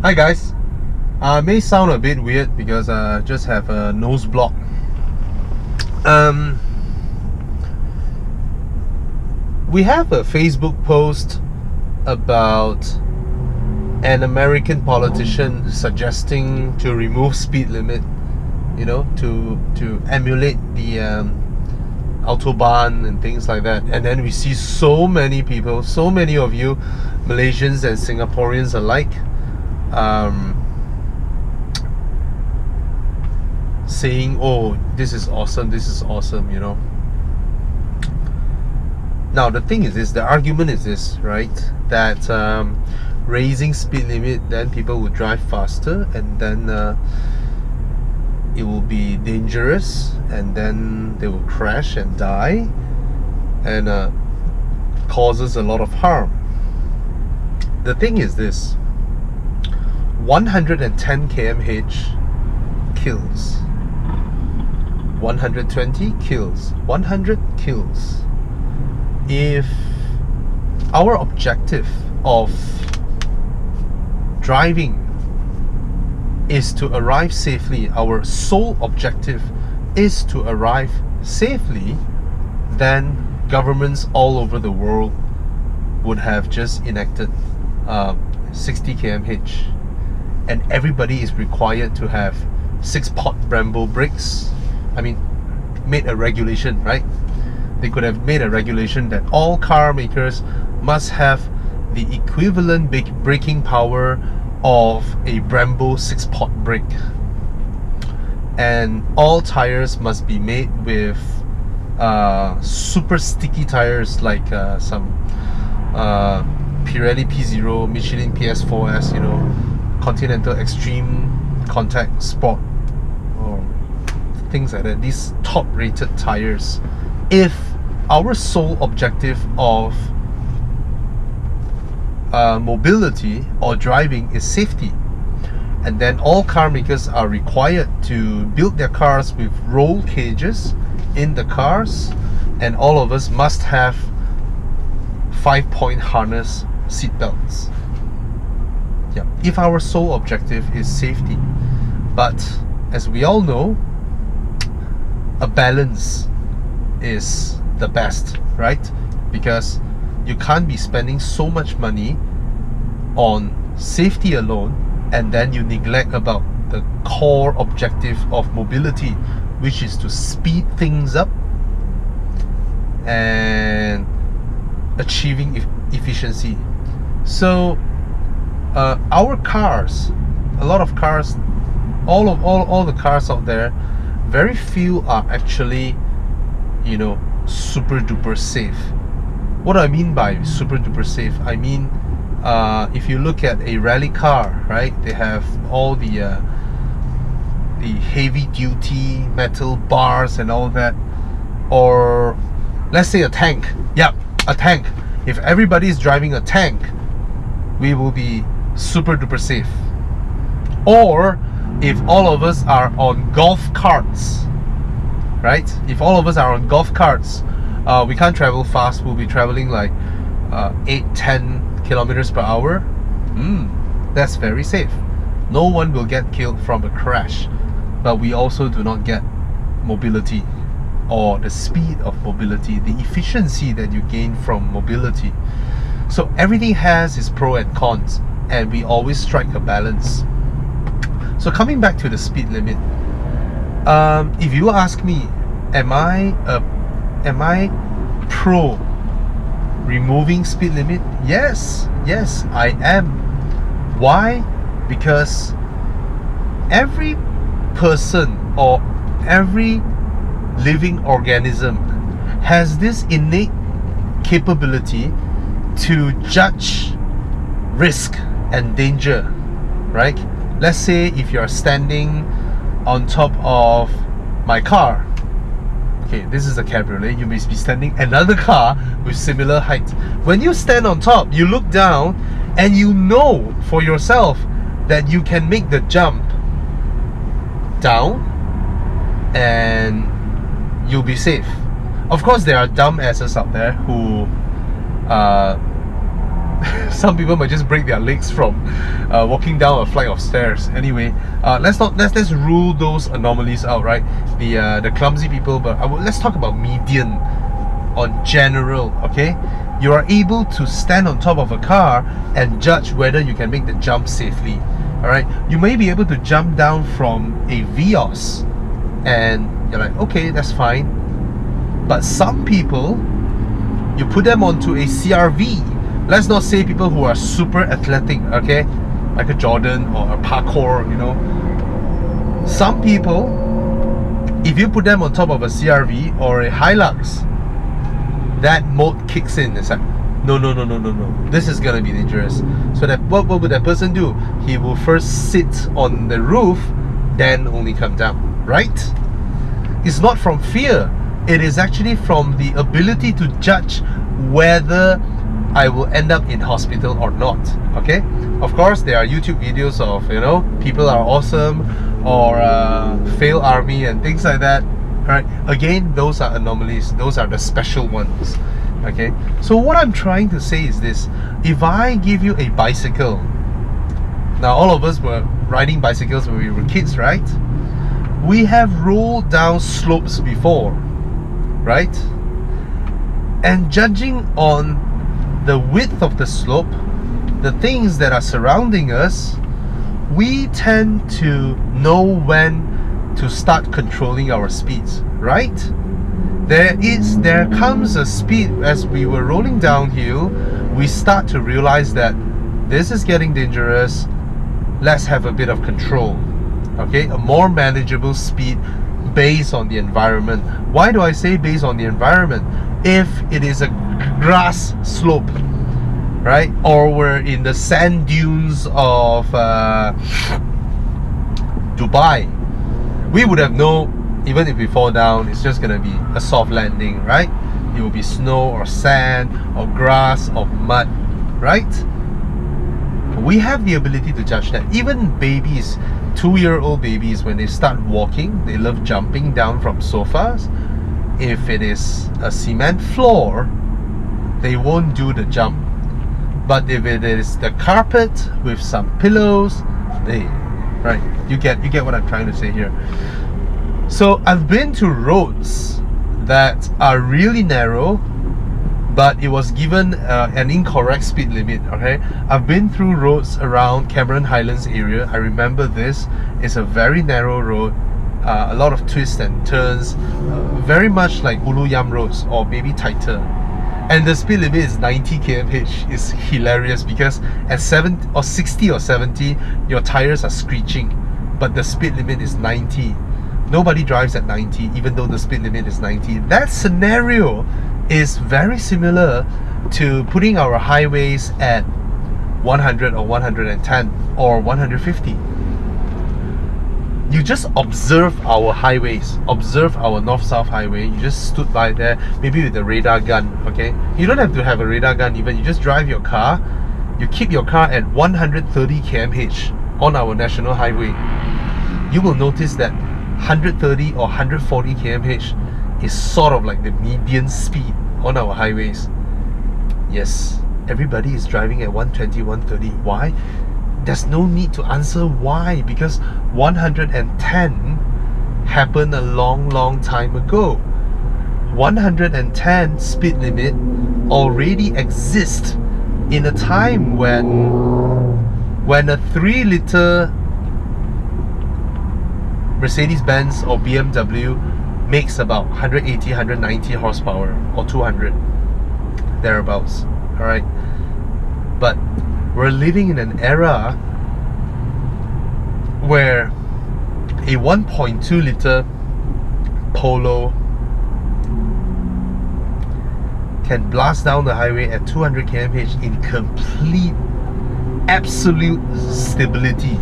Hi guys. May sound a bit weird because I just have a nose block. Um, we have a Facebook post about an American politician suggesting to remove speed limit. You know, to emulate the autobahn and things like that. And then we see so many people, so many of you, Malaysians and Singaporeans alike, saying, oh, this is awesome, you know. Now the thing is this, the argument is this, right, that raising speed limit, then people will drive faster, and then it will be dangerous, and then they will crash and die, and causes a lot of harm. The thing is this, 110 km/h kills, 120 kills, 100 kills. If our objective of driving is to arrive safely, our sole objective is to arrive safely, then governments all over the world would have just enacted 60 km/h, and everybody is required to have 6-pot Brembo brakes. I mean, made a regulation, right? They could have made a regulation that all car makers must have the equivalent braking power of a Brembo 6-pot brake, and all tires must be made with super sticky tires like some Pirelli P0, Michelin PS4S, you know, Continental Extreme Contact Sport, or things like that. These top rated tires. If our sole objective of mobility or driving is safety, and then all car makers are required to build their cars with roll cages in the cars, and all of us must have 5-point harness seat belts. Yeah, if our sole objective is safety. But as we all know, a balance is the best, right? Because you can't be spending so much money on safety alone and then you neglect about the core objective of mobility, which is to speed things up and achieving efficiency. So our cars, a lot of cars, all the cars out there, very few are actually, you know, super duper safe. What do I mean by super duper safe? I mean, if you look at a rally car, right, they have all the heavy duty metal bars and all that. Or let's say a tank. Yep, a tank. If everybody is driving a tank, we will be super duper safe. Or if all of us are on golf carts, right? If all of us are on golf carts, we can't travel fast. We'll be traveling like 8-10 kilometers per hour. That's very safe. No one will get killed from a crash, but we also do not get mobility, or the speed of mobility, the efficiency that you gain from mobility. So everything has its pros and cons, and we always strike a balance. So coming back to the speed limit, if you ask me, am I pro removing speed limit? Yes, I am. Why? Because every person or every living organism has this innate capability to judge risk and danger, right? Let's say if you're standing on top of my car, okay, this is a cabriolet, you may be standing another car with similar height. When you stand on top, you look down and you know for yourself that you can make the jump down and you'll be safe. Of course, there are dumbasses out there who Some people might just break their legs from walking down a flight of stairs. Anyway, let's rule those anomalies out, right? The clumsy people, but let's talk about median on general. Okay, you are able to stand on top of a car and judge whether you can make the jump safely. All right, you may be able to jump down from a Vios, and you're like, okay, that's fine. But some people, you put them onto a CRV. Let's not say people who are super athletic, okay, like a Jordan or a parkour, you know. Some people, if you put them on top of a CRV or a Hilux, that mode kicks in. It's like, no, this is gonna be dangerous. So that what would that person do? He will first sit on the roof, then only come down, right? It's not from fear. It is actually from the ability to judge whether I will end up in hospital or not. Okay, of course there are YouTube videos of, you know, people are awesome or fail army and things like that. Right, again, those are anomalies. Those are the special ones. Okay, so what I'm trying to say is this: if I give you a bicycle, now all of us were riding bicycles when we were kids, right? We have rolled down slopes before, right? And judging on the width of the slope, the things that are surrounding us, we tend to know when to start controlling our speeds, right? There comes a speed as we were rolling downhill, we start to realize that this is getting dangerous. Let's have a bit of control. Okay, a more manageable speed based on the environment. Why do I say based on the environment? If it is a grass slope, right, or we're in the sand dunes of Dubai, we would have known, even if we fall down, it's just gonna be a soft landing, right? It will be snow or sand or grass or mud, right? We have the ability to judge that. Even babies, 2-year-old babies, when they start walking, they love jumping down from sofas. If it is a cement floor, they won't do the jump. But if it is the carpet with some pillows, right, you get what I'm trying to say here. So I've been to roads that are really narrow, but it was given an incorrect speed limit. Okay, I've been through roads around Cameron Highlands area. I remember this. It's a very narrow road, a lot of twists and turns, very much like Ulu Yam roads, or maybe tighter. And the speed limit is 90 km/h. It's hilarious because at 70 or 60 or 70, your tires are screeching, but the speed limit is 90. Nobody drives at 90, even though the speed limit is 90. That scenario is very similar to putting our highways at 100 or 110 or 150. You just observe our highways, observe our north-south highway. You just stood by there, maybe with a radar gun, okay? You don't have to have a radar gun even. You just drive your car. You keep your car at 130 km/h on our national highway. You will notice that 130 or 140 km/h is sort of like the median speed on our highways. Yes, everybody is driving at 120, 130. Why? There's no need to answer why, because 110 happened a long time ago. 110 speed limit already exists in a time when a 3-liter Mercedes-Benz or BMW makes about 180, 190 horsepower or 200, thereabouts. Alright, but we're living in an era where a 1.2 liter Polo can blast down the highway at 200 km/h in complete, absolute stability,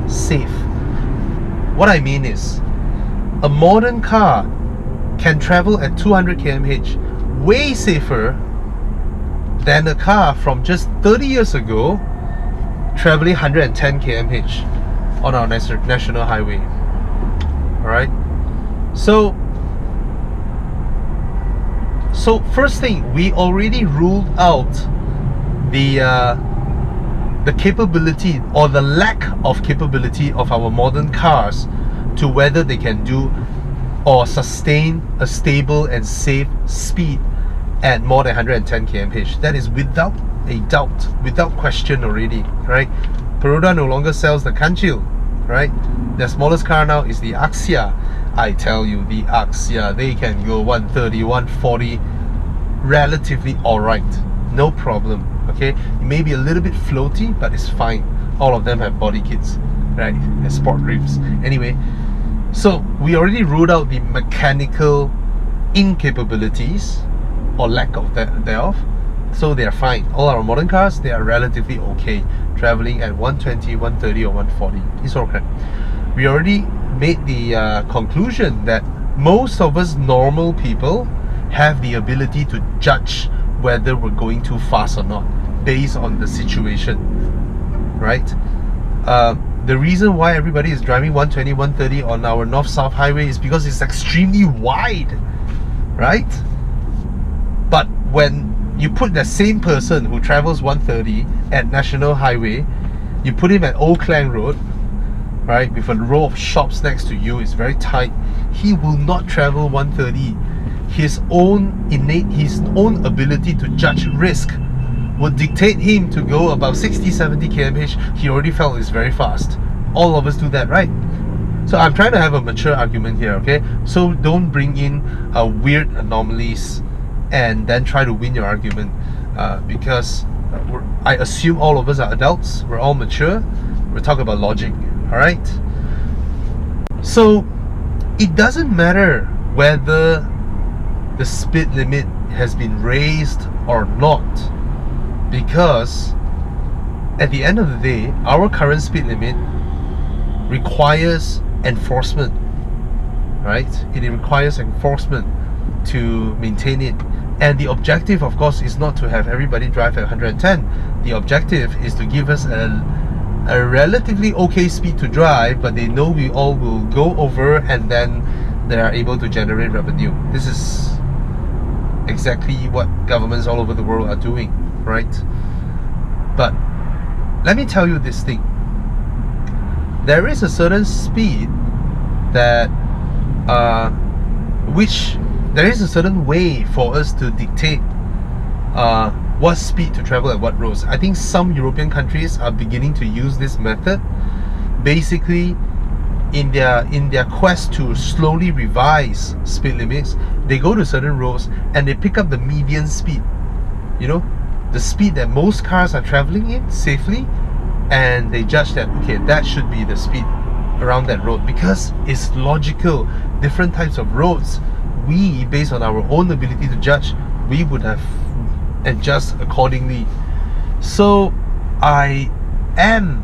safe. What I mean is, a modern car can travel at 200 km/h way safer than a car from just 30 years ago traveling 110 km/h on our national highway. Alright, so first thing, we already ruled out the capability or the lack of capability of our modern cars to whether they can do or sustain a stable and safe speed at more than 110 km/h. That is without a doubt, without question already, right? Peroda no longer sells the Kancil, right? Their smallest car now is the Axia. I tell you, the Axia, they can go 130, 140, relatively alright, no problem, okay? It may be a little bit floaty, but it's fine. All of them have body kits, right? And sport rims. Anyway, so we already ruled out the mechanical incapabilities or lack of thereof, so they are fine. All our modern cars, they are relatively okay, traveling at 120, 130 or 140. It's okay. We already made the conclusion that most of us normal people have the ability to judge whether we're going too fast or not based on the situation, right? The reason why everybody is driving 120, 130 on our north-south highway is because it's extremely wide, right? But when you put the same person who travels 130 at National Highway, you put him at Old Klang Road, right, with a row of shops next to you, it's very tight, he will not travel 130. His own ability to judge risk would dictate him to go about 60, 70 km/h. He already felt it's very fast. All of us do that, right? So I'm trying to have a mature argument here, okay? So don't bring in weird anomalies and then try to win your argument, because I assume all of us are adults, we're all mature, we're talking about logic, alright? So it doesn't matter whether the speed limit has been raised or not, because at the end of the day, our current speed limit requires enforcement, right? It requires enforcement to maintain it, and the objective, of course, is not to have everybody drive at 110. The objective is to give us a relatively okay speed to drive, but they know we all will go over, and then they are able to generate revenue. This is exactly what governments all over the world are doing, right? But let me tell you this thing. There is a certain speed that there is a certain way for us to dictate what speed to travel at what roads. I think some European countries are beginning to use this method. Basically, in their quest to slowly revise speed limits, they go to certain roads and they pick up the median speed, you know, the speed that most cars are traveling in safely, and they judge that, okay, that should be the speed around that road, because it's logical. Different types of roads, we, based on our own ability to judge, we would have adjust accordingly. So I am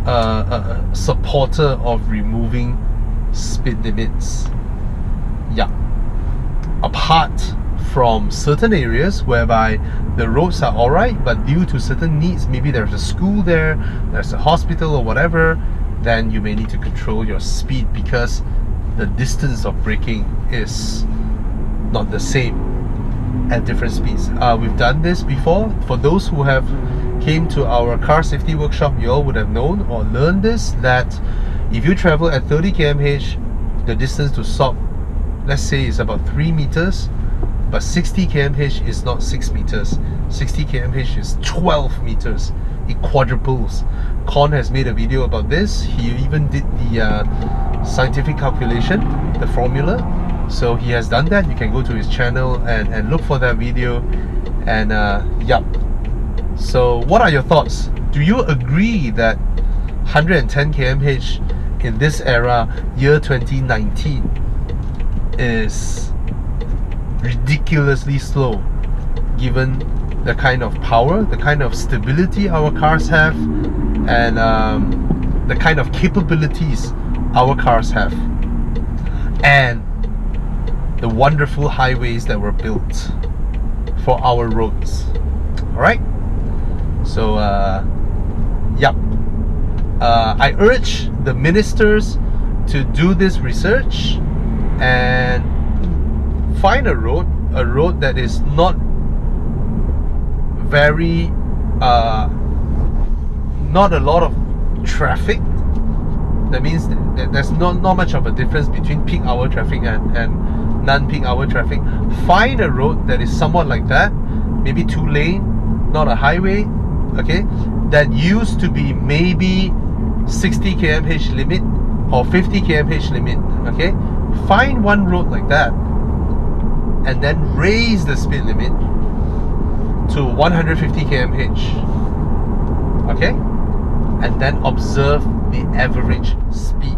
a supporter of removing speed limits, yeah, apart from certain areas whereby the roads are alright, but due to certain needs, maybe there's a school there, there's a hospital or whatever, then you may need to control your speed because the distance of braking is not the same at different speeds. We've done this before. For those who have came to our car safety workshop, you all would have known or learned this, that if you travel at 30 km/h, the distance to stop, let's say, is about 3 meters, but 60 km/h is not 6 meters. 60 km/h is 12 meters. It quadruples. Con has made a video about this. He even did the scientific calculation, the formula. So he has done that. You can go to his channel and look for that video. And yeah. So what are your thoughts? Do you agree that 110 km/h in this era, year 2019, is ridiculously slow given the kind of power, the kind of stability our cars have, and the kind of capabilities our cars have, and the wonderful highways that were built for our roads? Alright, so yeah, I urge the ministers to do this research and find a road that is not very not a lot of traffic. That means that there's not much of a difference between peak hour traffic and non-peak hour traffic. Find a road that is somewhat like that, maybe 2-lane, not a highway, okay, that used to be maybe 60 km/h limit or 50 km/h limit, okay. Find one road like that and then raise the speed limit to 150 km/h, okay, and then observe the average speed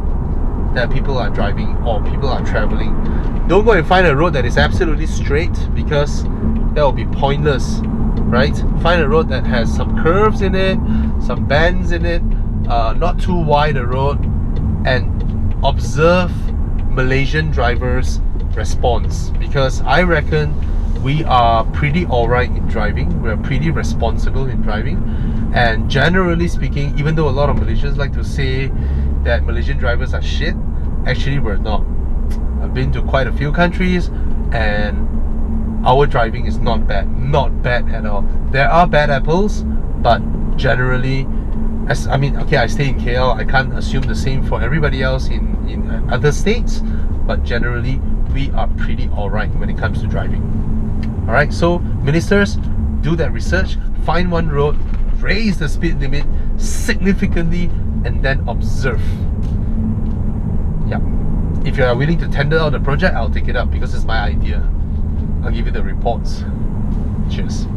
that people are driving or people are traveling. Don't go and find a road that is absolutely straight, because that will be pointless, right? Find a road that has some curves in it, some bends in it, not too wide a road, and observe Malaysian drivers' response, because I reckon we are pretty alright in driving. We're pretty responsible in driving, and generally speaking, even though a lot of Malaysians like to say that Malaysian drivers are shit, actually we're not. I've been to quite a few countries and our driving is not bad at all. There are bad apples, but generally, I stay in KL, I can't assume the same for everybody else in other states, but generally we are pretty alright when it comes to driving. Alright, so ministers, do that research, find one road, raise the speed limit significantly, and then observe. Yeah. If you are willing to tender out the project, I'll take it up because it's my idea. I'll give you the reports. Cheers.